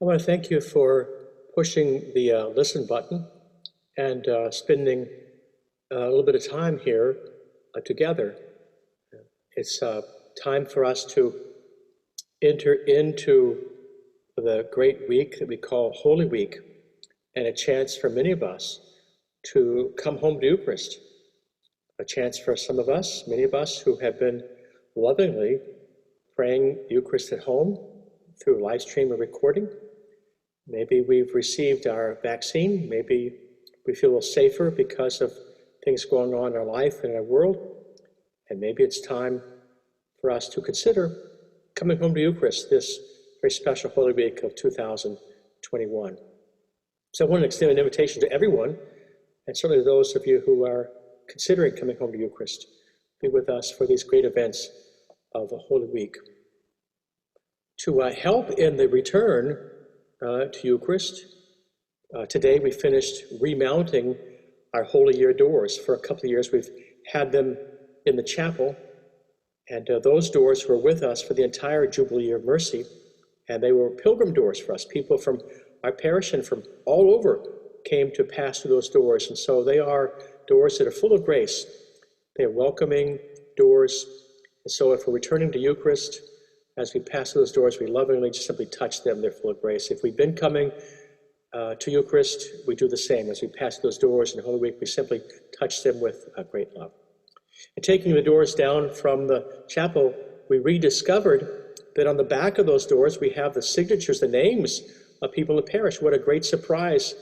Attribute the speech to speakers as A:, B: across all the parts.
A: I want to thank you for pushing the listen button and spending a little bit of time here together. It's time for us to enter into the great week that we call Holy Week, and a chance for many of us to come home to Eucharist. A chance for some of us, many of us who have been lovingly praying Eucharist at home through live stream or recording. Maybe we've received our vaccine. Maybe we feel a little safer because of things going on in our life and in our world. And maybe it's time for us to consider coming home to Eucharist this very special Holy Week of 2021. So I want to extend an invitation to everyone, and certainly those of you who are considering coming home to Eucharist, be with us for these great events of the Holy Week. To help in the return to Eucharist, today we finished remounting our Holy Year doors. For a couple of years we've had them in the chapel, and those doors were with us for the entire Jubilee Year of Mercy, and they were pilgrim doors for us. People from our parish and from all over came to pass through those doors, and so they are doors that are full of grace. They are welcoming doors, and so if we're returning to Eucharist, as we pass through those doors, we lovingly just simply touch them. They're full of grace. If we've been coming to Eucharist, we do the same. As we pass those doors in Holy Week, we simply touch them with great love. And taking the doors down from the chapel, we rediscovered that on the back of those doors, we have the signatures, the names of people in the parish. What a great surprise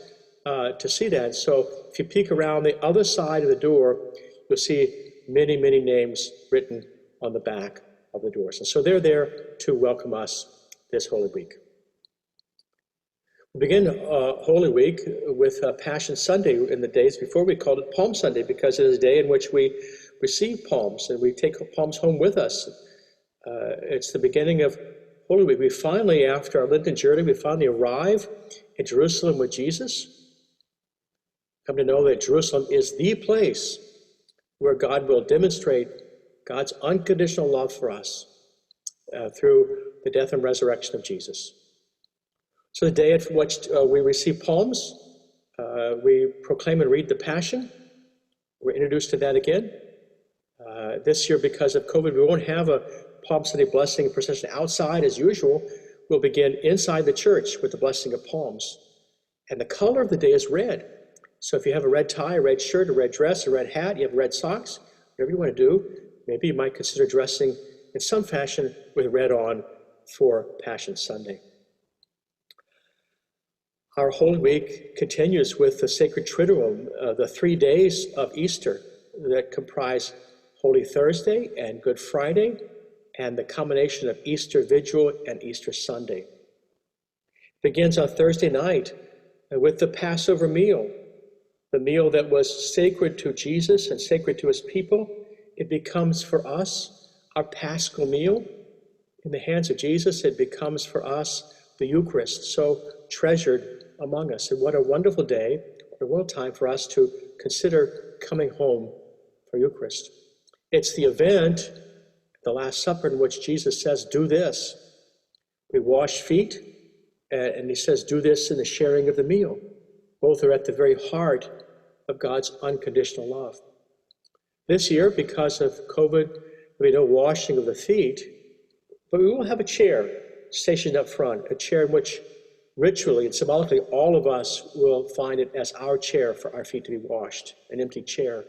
A: to see that. So if you peek around the other side of the door, you'll see many, many names written on the back of the doors. And so they're there to welcome us this Holy Week. We begin Holy Week with Passion Sunday in the days before. We called it Palm Sunday because it is a day in which we receive palms and we take palms home with us. It's the beginning of Holy Week. We finally, after our Lenten journey, we finally arrive in Jerusalem with Jesus. Come to know that Jerusalem is the place where God will demonstrate God's unconditional love for us through the death and resurrection of Jesus. So the day at which we receive palms, we proclaim and read the Passion. We're introduced to that again. This year, because of COVID, we won't have a Palm Sunday blessing procession outside as usual. We'll begin inside the church with the blessing of palms. And the color of the day is red. So if you have a red tie, a red shirt, a red dress, a red hat, you have red socks, whatever you want to do, maybe you might consider dressing in some fashion with red on for Passion Sunday. Our Holy Week continues with the Sacred Triduum, the 3 days of Easter that comprise Holy Thursday and Good Friday, and the combination of Easter Vigil and Easter Sunday. It begins on Thursday night with the Passover meal, the meal that was sacred to Jesus and sacred to his people. It becomes for us our Paschal meal. In the hands of Jesus, it becomes for us the Eucharist, so treasured among us. And what a wonderful day, what a wonderful time for us to consider coming home for Eucharist. It's the event, the Last Supper, in which Jesus says, do this. We wash feet, and he says, do this in the sharing of the meal. Both are at the very heart of God's unconditional love. This year, because of COVID, there'll be no washing of the feet, but we will have a chair stationed up front, a chair in which ritually and symbolically all of us will find it as our chair for our feet to be washed, an empty chair.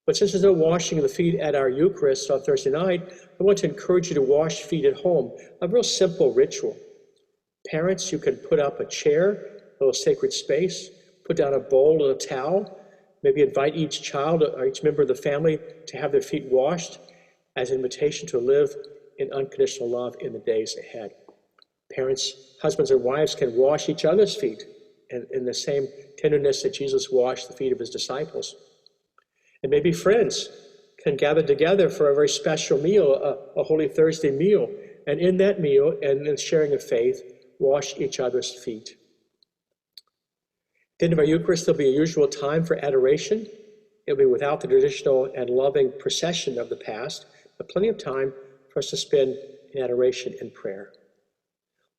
A: But since there's no washing of the feet at our Eucharist on Thursday night, I want to encourage you to wash feet at home, a real simple ritual. Parents, you can put up a chair, a little sacred space, put down a bowl and a towel, maybe invite each child or each member of the family to have their feet washed as an invitation to live in unconditional love in the days ahead. Parents, husbands and wives can wash each other's feet in the same tenderness that Jesus washed the feet of his disciples. And maybe friends can gather together for a very special meal, a Holy Thursday meal, and in that meal and in sharing of faith, wash each other's feet. At the end of our Eucharist, there'll be a usual time for adoration. It'll be without the traditional and loving procession of the past, but plenty of time for us to spend in adoration and prayer.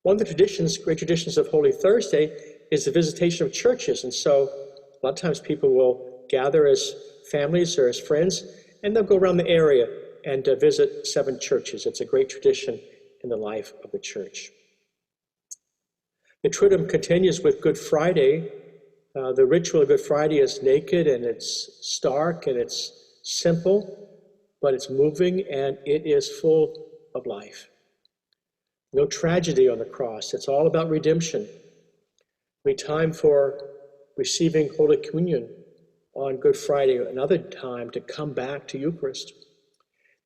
A: One of the traditions, great traditions of Holy Thursday, is the visitation of churches. And so a lot of times people will gather as families or as friends, and they'll go around the area and visit 7 churches. It's a great tradition in the life of the church. The Triduum continues with Good Friday. The ritual of Good Friday is naked, and it's stark, and it's simple, but it's moving, and it is full of life. No tragedy on the cross. It's all about redemption. It'll be time for receiving Holy Communion on Good Friday, another time to come back to Eucharist.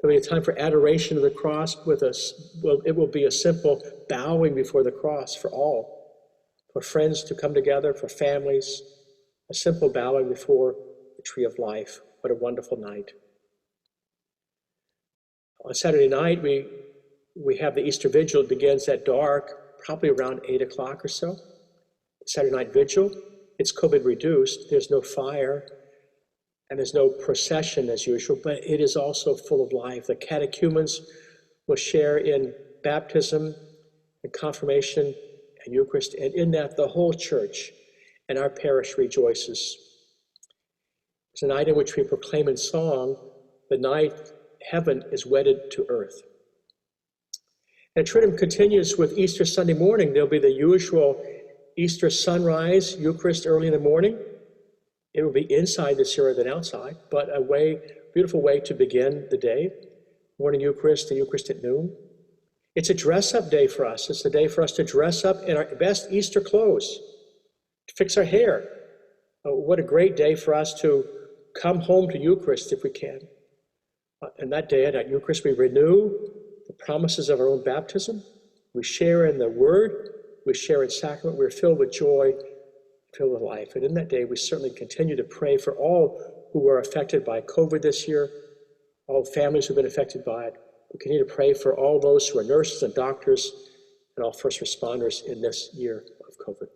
A: There'll be a time for adoration of the cross with us. Well, it will be a simple bowing before the cross for all, for friends to come together, for families, a simple bowing before the tree of life. What a wonderful night. On Saturday night, we have the Easter Vigil. It begins at dark, probably around 8 o'clock or so. Saturday night vigil, it's COVID reduced. There's no fire and there's no procession as usual, but it is also full of life. The catechumens will share in baptism and confirmation and Eucharist, and in that the whole church and our parish rejoices. It's a night in which we proclaim in song the night heaven is wedded to earth. And Triduum continues with Easter Sunday morning. There'll be the usual Easter sunrise, Eucharist early in the morning. It will be inside this year than outside, but a beautiful way to begin the day. Morning Eucharist, the Eucharist at noon. It's a dress-up day for us. It's the day for us to dress up in our best Easter clothes, to fix our hair. What a great day for us to come home to Eucharist if we can. And that day at Eucharist, we renew the promises of our own baptism. We share in the Word. We share in sacrament. We're filled with joy, filled with life. And in that day, we certainly continue to pray for all who were affected by COVID this year, all families who've been affected by it. We continue to pray for all those who are nurses and doctors and all first responders in this year of COVID.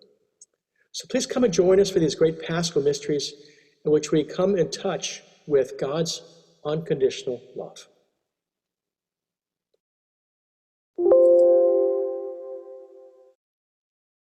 A: So please come and join us for these great Paschal mysteries in which we come in touch with God's unconditional love.